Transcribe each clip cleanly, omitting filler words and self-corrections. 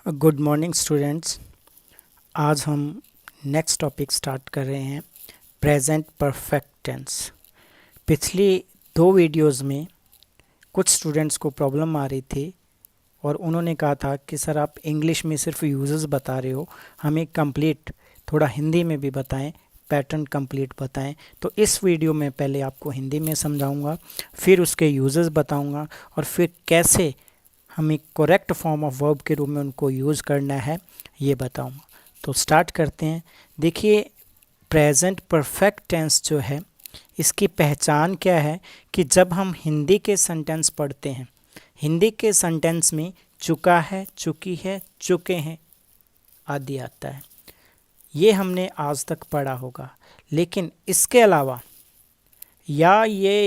Good morning students. आज हम next topic start कर रहे हैं, प्रेजेंट परफेक्ट टेंस। पिछली दो वीडियोस में कुछ स्टूडेंट्स को प्रॉब्लम आ रही थी और उन्होंने कहा था कि सर आप इंग्लिश में सिर्फ यूजेस बता रहे हो, हमें कंप्लीट थोड़ा हिंदी में भी बताएं, पैटर्न कंप्लीट बताएं। तो इस वीडियो में पहले आपको हिंदी में समझाऊंगा, फिर उसके यूजेस बताऊंगा और फिर कैसे हमें करेक्ट फॉर्म ऑफ वर्ब के रूप में उनको यूज़ करना है ये बताऊंगा। तो स्टार्ट करते हैं। देखिए, प्रेजेंट परफेक्ट टेंस जो है इसकी पहचान क्या है कि जब हम हिंदी के सेंटेंस पढ़ते हैं, हिंदी के सेंटेंस में चुका है, चुकी है, चुके हैं आदि आता है। ये हमने आज तक पढ़ा होगा, लेकिन इसके अलावा या, ये,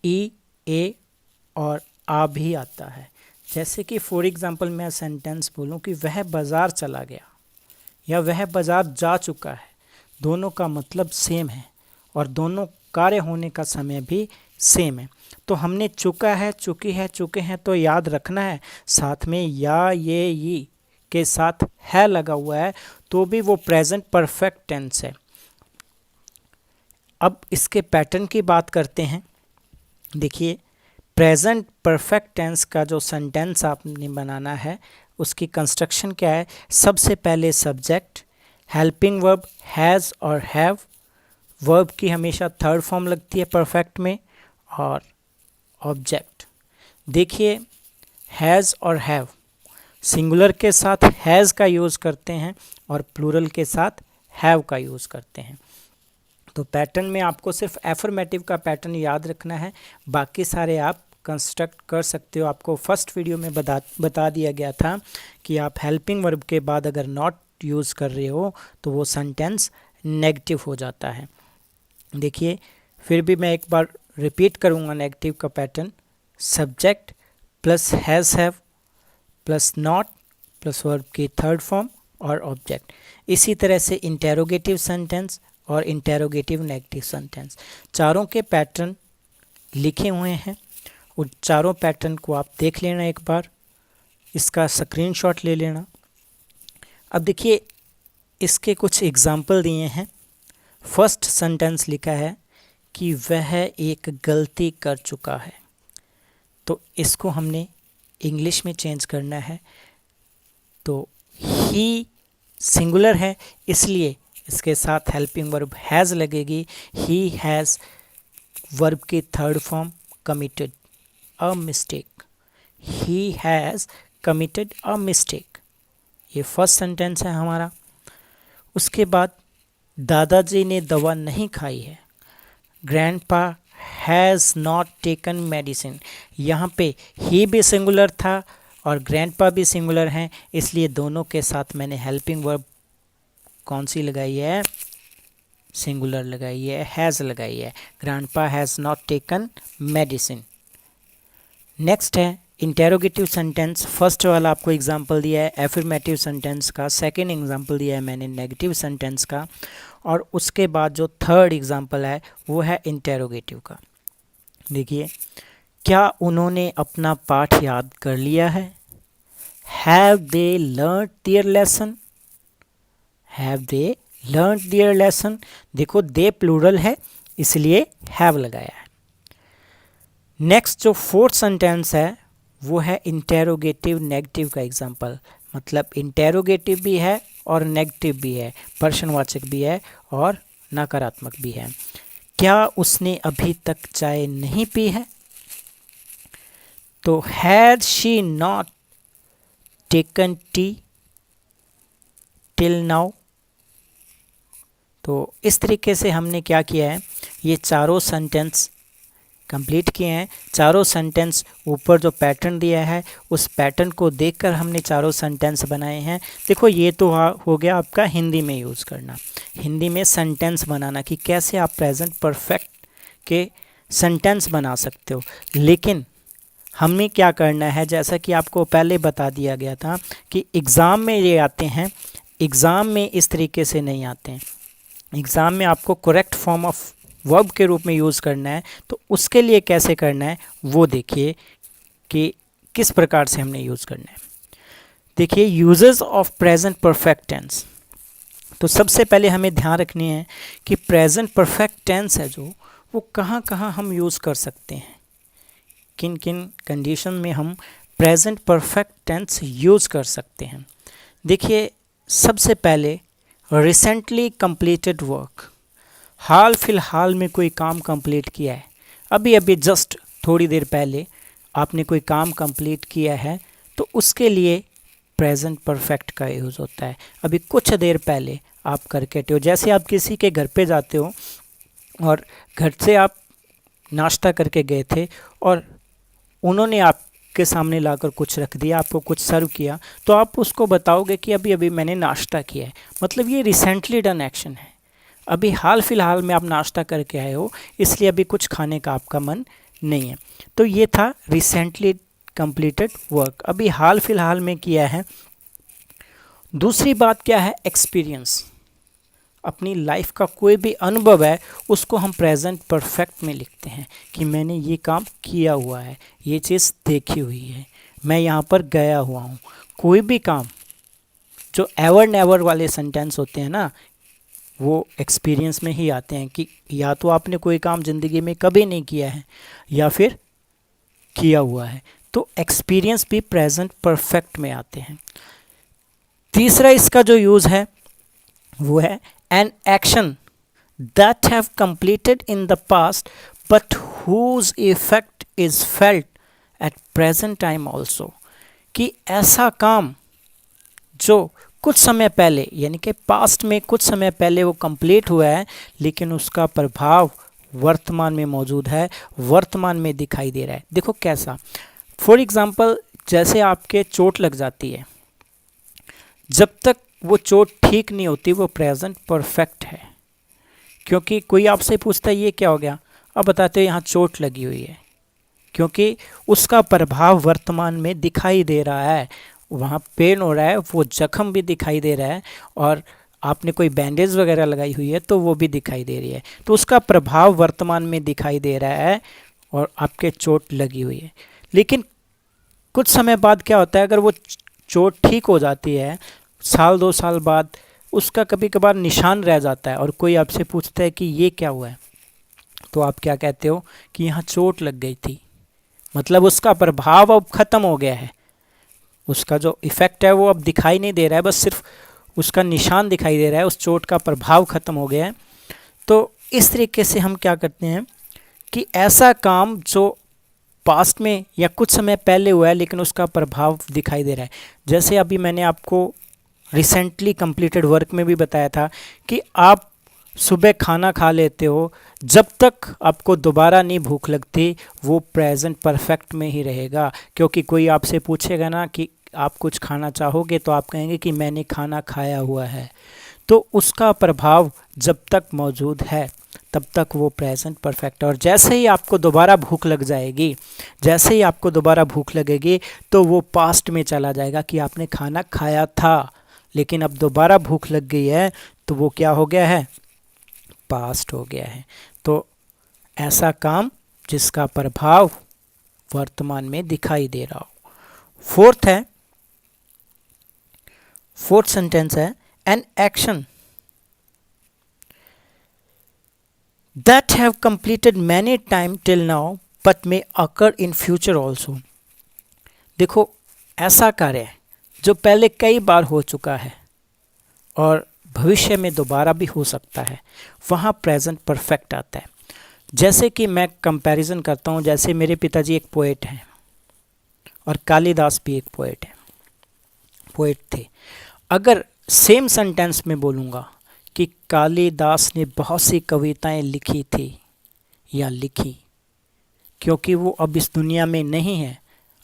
ई, ए और आ भी आता है। जैसे कि फॉर एग्जांपल मैं सेंटेंस बोलूं कि वह बाज़ार चला गया या वह बाज़ार जा चुका है, दोनों का मतलब सेम है और दोनों कार्य होने का समय भी सेम है। तो हमने चुका है, चुकी है, चुके हैं तो याद रखना है, साथ में या, ये के साथ है लगा हुआ है तो भी वो प्रेजेंट परफेक्ट टेंस है। अब इसके पैटर्न की बात करते हैं। देखिए, प्रेजेंट परफेक्ट टेंस का जो सेंटेंस आपने बनाना है उसकी कंस्ट्रक्शन क्या है। सबसे पहले सब्जेक्ट, हेल्पिंग वर्ब हैज़ और हैव, वर्ब की हमेशा थर्ड फॉर्म लगती है परफेक्ट में, और ऑब्जेक्ट। देखिए, हैज़ और हैव सिंगुलर के साथ हैज़ का यूज़ करते हैं और प्लूरल के साथ हैव का यूज़ करते हैं। तो पैटर्न में आपको सिर्फ एफर्मेटिव का पैटर्न याद रखना है, बाकी सारे आप कंस्ट्रक्ट कर सकते हो। आपको फर्स्ट वीडियो में बता दिया गया था कि आप हेल्पिंग वर्ब के बाद अगर नॉट यूज़ कर रहे हो तो वो सेंटेंस नेगेटिव हो जाता है। देखिए, फिर भी मैं एक बार रिपीट करूँगा नेगेटिव का pattern. Subject plus has have plus not plus verb की थर्ड फॉर्म और ऑब्जेक्ट। इसी तरह से इंटेरोगेटिव सेंटेंस और इंटेरोगेटिव नेगेटिव सेंटेंस, चारों के पैटर्न लिखे हुए हैं। उन चारों पैटर्न को आप देख लेना, एक बार इसका स्क्रीनशॉट ले लेना। अब देखिए, इसके कुछ एग्जाम्पल दिए हैं। फर्स्ट सेंटेंस लिखा है कि वह एक गलती कर चुका है, तो इसको हमने इंग्लिश में चेंज करना है। तो ही सिंगुलर है, इसलिए इसके साथ हेल्पिंग वर्ब हैज़ लगेगी। ही हैज़ वर्ब की third form committed a mistake. He has committed a mistake, ये फर्स्ट सेंटेंस है हमारा। उसके बाद दादाजी ने दवा नहीं खाई है। Grandpa has not taken medicine. यहाँ पे ही भी सिंगुलर था और ग्रैंडपा भी सिंगुलर हैं, इसलिए दोनों के साथ मैंने हेल्पिंग वर्ब कौन सी लगाई है, सिंगुलर लगाई है, हैज़ लगाई है। Grandpa has not taken medicine. Next है इंटेरोगेटिव सेंटेंस। फर्स्ट वाला आपको एग्जांपल दिया है एफर्मेटिव सेंटेंस का, सेकंड एग्जांपल दिया है मैंने नेगेटिव सेंटेंस का, और उसके बाद जो थर्ड एग्जांपल है वो है इंटेरोगेटिव का। देखिए, क्या उन्होंने अपना पाठ याद कर लिया है। Have they learn their lesson. Have they learn their lesson. देखो, दे प्लूरल है इसलिए हैव लगाया है। नेक्स्ट जो फोर्थ सेंटेंस है वो है इंटेरोगेटिव नेगेटिव का एग्जांपल। मतलब इंटेरोगेटिव भी है और नेगेटिव भी है, प्रश्नवाचक भी है और नकारात्मक भी है। क्या उसने अभी तक चाय नहीं पी है। तो had she not taken T till now. तो इस तरीके से हमने क्या किया है, ये चारों सेंटेंस कंप्लीट किए हैं। चारों सेंटेंस ऊपर जो पैटर्न दिया है उस पैटर्न को देखकर हमने चारों सेंटेंस बनाए हैं। देखो, ये तो हो गया आपका हिंदी में यूज़ करना, हिंदी में सेंटेंस बनाना कि कैसे आप प्रेजेंट परफेक्ट के सेंटेंस बना सकते हो। लेकिन हमें क्या करना है, जैसा कि आपको पहले बता दिया गया था कि एग्ज़ाम में ये आते हैं, एग्ज़ाम में इस तरीके से नहीं आते हैं। एग्ज़ाम में आपको करेक्ट फॉर्म ऑफ वर्ब के रूप में यूज़ करना है, तो उसके लिए कैसे करना है वो देखिए कि किस प्रकार से हमने यूज़ करना है। देखिए uses of present perfect tense. तो सबसे पहले हमें ध्यान रखनी है कि प्रेजेंट परफेक्ट टेंस है जो वो कहाँ कहाँ हम यूज़ कर सकते हैं, किन किन कंडीशन में हम प्रेजेंट परफेक्ट टेंस यूज़ कर सकते हैं। देखिए सबसे पहले रिसेंटली कंप्लीटेड वर्क, हाल फिलहाल में कोई काम कंप्लीट किया है, अभी अभी जस्ट थोड़ी देर पहले आपने कोई काम कंप्लीट किया है, तो उसके लिए प्रेजेंट परफेक्ट का यूज़ होता है। अभी कुछ देर पहले आप करके हटे हो, जैसे आप किसी के घर पे जाते हो और घर से आप नाश्ता करके गए थे और उन्होंने आपके सामने लाकर कुछ रख दिया, आपको कुछ सर्व किया, तो आप उसको बताओगे कि अभी अभी मैंने नाश्ता किया है। मतलब ये रिसेंटली डन एक्शन है, अभी हाल फिलहाल में आप नाश्ता करके आए हो, इसलिए अभी कुछ खाने का आपका मन नहीं है। तो ये था रिसेंटली कंप्लीटेड वर्क, अभी हाल फिलहाल में किया है। दूसरी बात क्या है, एक्सपीरियंस, अपनी लाइफ का कोई भी अनुभव है उसको हम प्रेजेंट परफेक्ट में लिखते हैं कि मैंने ये काम किया हुआ है, ये चीज़ देखी हुई है, मैं यहाँ पर गया हुआ हूँ। कोई भी काम, जो एवर नेवर वाले सेंटेंस होते हैं ना, वो एक्सपीरियंस में ही आते हैं कि या तो आपने कोई काम ज़िंदगी में कभी नहीं किया है या फिर किया हुआ है, तो एक्सपीरियंस भी प्रेजेंट परफेक्ट में आते हैं। तीसरा इसका जो यूज़ है वो है an action that have completed in the past but whose effect is felt at present time also, कि ऐसा काम जो कुछ समय पहले यानी कि पास्ट में कुछ समय पहले वो कंप्लीट हुआ है, लेकिन उसका प्रभाव वर्तमान में मौजूद है, वर्तमान में दिखाई दे रहा है। देखो कैसा, फॉर एग्ज़ाम्पल जैसे आपके चोट लग जाती है, जब तक वो चोट ठीक नहीं होती वो प्रेजेंट परफेक्ट है, क्योंकि कोई आपसे पूछता है ये क्या हो गया, अब बताते हो यहाँ चोट लगी हुई है, क्योंकि उसका प्रभाव वर्तमान में दिखाई दे रहा है, वहाँ पेन हो रहा है, वो जख्म भी दिखाई दे रहा है, और आपने कोई बैंडेज वगैरह लगाई हुई है तो वो भी दिखाई दे रही है, तो उसका प्रभाव वर्तमान में दिखाई दे रहा है और आपके चोट लगी हुई है। लेकिन कुछ समय बाद क्या होता है, अगर वो चोट ठीक हो जाती है, साल 2 साल बाद उसका कभी कभार निशान रह जाता है और कोई आपसे पूछता है कि ये क्या हुआ है, तो आप क्या कहते हो कि यहाँ चोट लग गई थी। मतलब उसका प्रभाव अब ख़त्म हो गया है, उसका जो इफ़ेक्ट है वो अब दिखाई नहीं दे रहा है, बस सिर्फ उसका निशान दिखाई दे रहा है, उस चोट का प्रभाव ख़त्म हो गया है। तो इस तरीके से हम क्या करते हैं कि ऐसा काम जो पास्ट में या कुछ समय पहले हुआ है लेकिन उसका प्रभाव दिखाई दे रहा है, जैसे अभी मैंने आपको रिसेंटली कंप्लीटेड वर्क में भी बताया था कि आप सुबह खाना खा लेते हो, जब तक आपको दोबारा नहीं भूख लगती वो प्रेजेंट परफेक्ट में ही रहेगा, क्योंकि कोई आपसे पूछेगा ना कि आप कुछ खाना चाहोगे तो आप कहेंगे कि मैंने खाना खाया हुआ है, तो उसका प्रभाव जब तक मौजूद है तब तक वो प्रेजेंट परफेक्ट है। और जैसे ही आपको दोबारा भूख लग जाएगी, जैसे ही आपको दोबारा भूख लगेगी तो वो पास्ट में चला जाएगा कि आपने खाना खाया था, लेकिन अब दोबारा भूख लग गई है तो वो क्या हो गया है, पास्ट हो गया है। तो ऐसा काम जिसका प्रभाव वर्तमान में दिखाई दे रहा हो। फोर्थ सेंटेंस है an action that have completed many time till now but may occur in future also. देखो ऐसा कार्य जो पहले कई बार हो चुका है और भविष्य में दोबारा भी हो सकता है, वहाँ प्रेजेंट परफेक्ट आता है। जैसे कि मैं कंपैरिजन करता हूँ, जैसे मेरे पिताजी एक पोएट हैं और कालिदास भी एक पोएट थे। अगर सेम सेंटेंस में बोलूँगा कि कालिदास ने बहुत सी कविताएं लिखी थी या लिखी, क्योंकि वो अब इस दुनिया में नहीं है,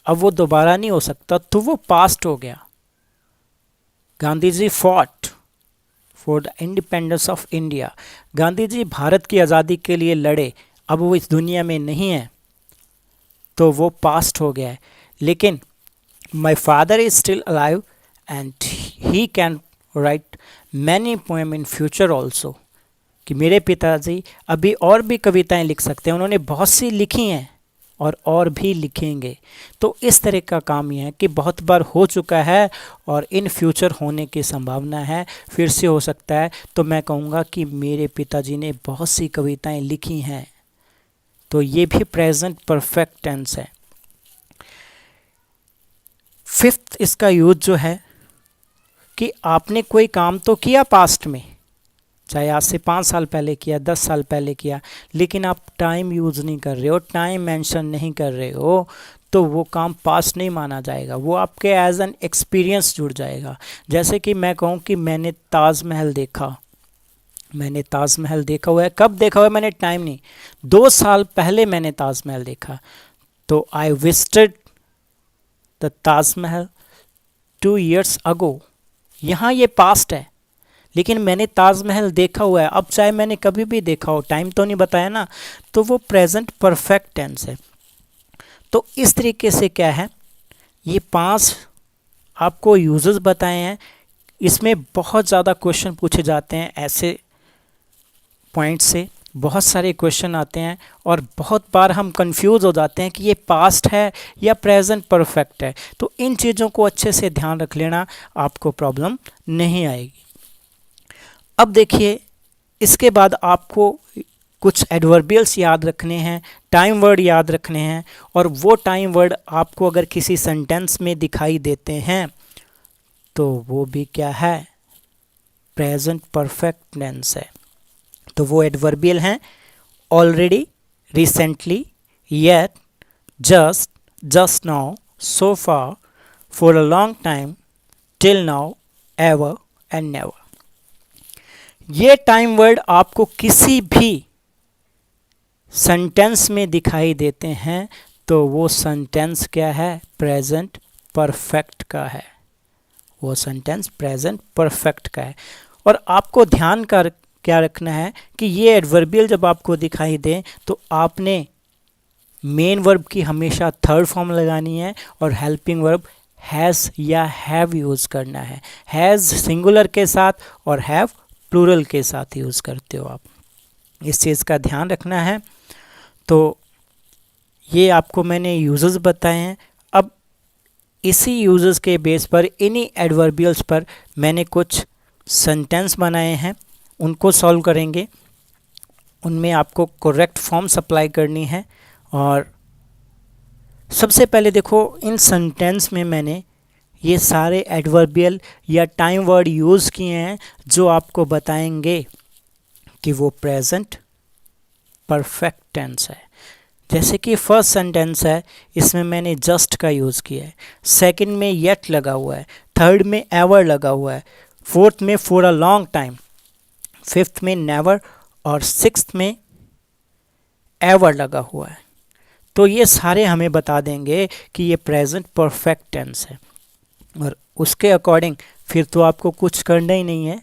अब वो दोबारा नहीं हो सकता, तो वो पास्ट हो गया। Gandhi ji fought for the independence of India, Gandhi ji Bharat की आज़ादी के लिए लड़े, अब वो इस दुनिया में नहीं है तो वो पास्ट हो गया है। लेकिन my father is still alive and he can write many poem in future also, कि मेरे पिताजी अभी और भी कविताएं लिख सकते हैं, उन्होंने बहुत सी लिखी हैं और भी लिखेंगे। तो इस तरह का काम ये है कि बहुत बार हो चुका है और इन फ्यूचर होने की संभावना है, फिर से हो सकता है। तो मैं कहूँगा कि मेरे पिताजी ने बहुत सी कविताएं लिखी हैं। तो ये भी प्रेजेंट परफेक्ट टेंस है। फिफ्थ इसका यूज जो है कि आपने कोई काम तो किया पास्ट में, चाहे आज से 5 साल पहले किया, 10 साल पहले किया, लेकिन आप टाइम यूज़ नहीं कर रहे हो, टाइम मेंशन नहीं कर रहे हो, तो वो काम पास्ट नहीं माना जाएगा, वो आपके एज एन एक्सपीरियंस जुड़ जाएगा। जैसे कि मैं कहूँ कि मैंने ताजमहल देखा, मैंने ताजमहल देखा हुआ है। कब देखा हुआ है? मैंने टाइम नहीं, 2 साल पहले मैंने ताजमहल देखा। तो I visited the Taj Mahal 2 years अगो। यहाँ ये पास्ट है, लेकिन मैंने ताजमहल देखा हुआ है। अब चाहे मैंने कभी भी देखा हो, टाइम तो नहीं बताया ना, तो वो प्रेजेंट परफेक्ट टेंस है। तो इस तरीके से क्या है, ये 5 आपको यूजेस बताए हैं। इसमें बहुत ज़्यादा क्वेश्चन पूछे जाते हैं, ऐसे पॉइंट से बहुत सारे क्वेश्चन आते हैं और बहुत बार हम कंफ्यूज हो जाते हैं कि ये पास्ट है या प्रेजेंट परफेक्ट है। तो इन चीज़ों को अच्छे से ध्यान रख लेना, आपको प्रॉब्लम नहीं आएगी। अब देखिए, इसके बाद आपको कुछ एडवर्बियल्स याद रखने हैं, टाइम वर्ड याद रखने हैं, और वो टाइम वर्ड आपको अगर किसी सेंटेंस में दिखाई देते हैं तो वो भी क्या है, प्रेजेंट परफेक्ट टेंस है। तो वो एडवर्बियल हैं already, recently, yet, just, just now, so far, for a long time, till now, ever and never. ये टाइम वर्ड आपको किसी भी सेंटेंस में दिखाई देते हैं तो वो सेंटेंस क्या है, प्रेजेंट परफेक्ट का है। वो सेंटेंस प्रेजेंट परफेक्ट का है। और आपको ध्यान कर क्या रखना है कि ये एडवर्बियल जब आपको दिखाई दे तो आपने मेन वर्ब की हमेशा थर्ड फॉर्म लगानी है और हेल्पिंग वर्ब हैज़ या हैव यूज़ करना है। हैज़ सिंगुलर के साथ और हैव प्लूरल के साथ यूज़ करते हो आप, इस चीज़ का ध्यान रखना है। तो ये आपको मैंने यूजेस बताए हैं। अब इसी यूजेस के बेस पर, इन्हीं एडवर्बियल्स पर मैंने कुछ सेंटेंस बनाए हैं, उनको सॉल्व करेंगे। उनमें आपको करेक्ट फॉर्म सप्लाई करनी है। और सबसे पहले देखो, इन सेंटेंस में मैंने ये सारे एडवर्बियल या टाइम वर्ड यूज़ किए हैं जो आपको बताएंगे कि वो प्रेजेंट परफेक्ट टेंस है। जैसे कि फर्स्ट सेंटेंस है, इसमें मैंने जस्ट का यूज़ किया है, सेकंड में येट लगा हुआ है, थर्ड में एवर लगा हुआ है, फोर्थ में for a long time, fifth में नेवर और सिक्स्थ में एवर लगा हुआ है। तो ये सारे हमें बता देंगे कि ये प्रेजेंट परफेक्ट टेंस है। और उसके अकॉर्डिंग फिर तो आपको कुछ करना ही नहीं है,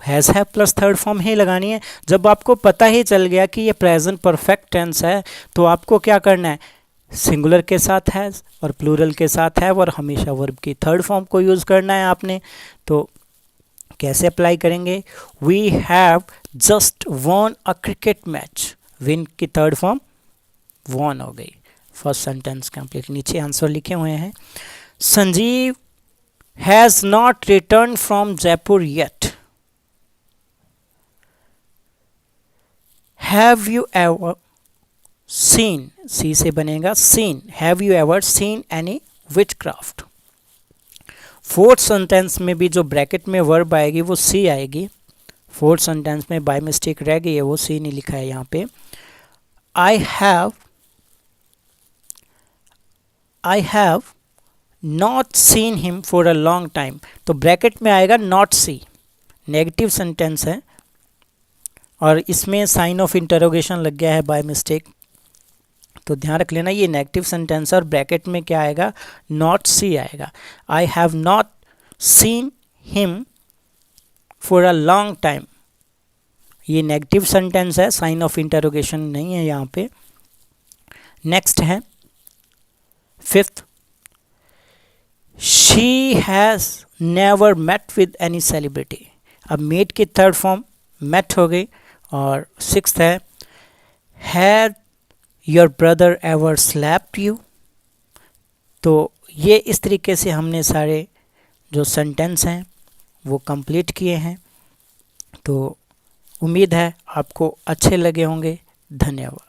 has have plus third form ही लगानी है। जब आपको पता ही चल गया कि ये प्रेजेंट परफेक्ट टेंस है तो आपको क्या करना है, सिंगुलर के साथ हैज़ और प्लूरल के साथ हैव और हमेशा वर्ब की थर्ड फॉर्म को यूज़ करना है आपने। तो कैसे अप्लाई करेंगे, we have just won a cricket match, win की थर्ड फॉर्म वॉन हो गई। First sentence complete. नीचे आंसर लिखे हुए हैं, Sanjeev has not return from Jaipur yet. Have you ever seen, C से बनेगा seen, have you ever seen any witchcraft. Fourth sentence में भी जो ब्रैकेट में वर्ब आएगी वो सी आएगी। फोर्थ सेंटेंस में बाय मिस्टेक रह गई है, वो सी नहीं लिखा है यहाँ पे। आई have not seen him for a long time, तो ब्रैकेट में आएगा नॉट सी, नेगेटिव सेंटेंस है और इसमें साइन ऑफ इंटरोगेशन लग गया है बाय मिस्टेक, तो ध्यान रख लेना ये नेगेटिव सेंटेंस है और ब्रैकेट में क्या आएगा, नॉट सी आएगा। I have not seen him for a long time, ये नेगेटिव सेंटेंस है, साइन ऑफ इंटरोगेशन नहीं है यहाँ पे। नेक्स्ट है fifth, she has never met with any celebrity. अब मेट की थर्ड फॉर्म मेट हो गई। और सिक्स्थ है, had your brother ever slapped you. तो ये इस तरीके से हमने सारे जो सेंटेंस हैं वो कंप्लीट किए हैं। तो उम्मीद है आपको अच्छे लगे होंगे। धन्यवाद।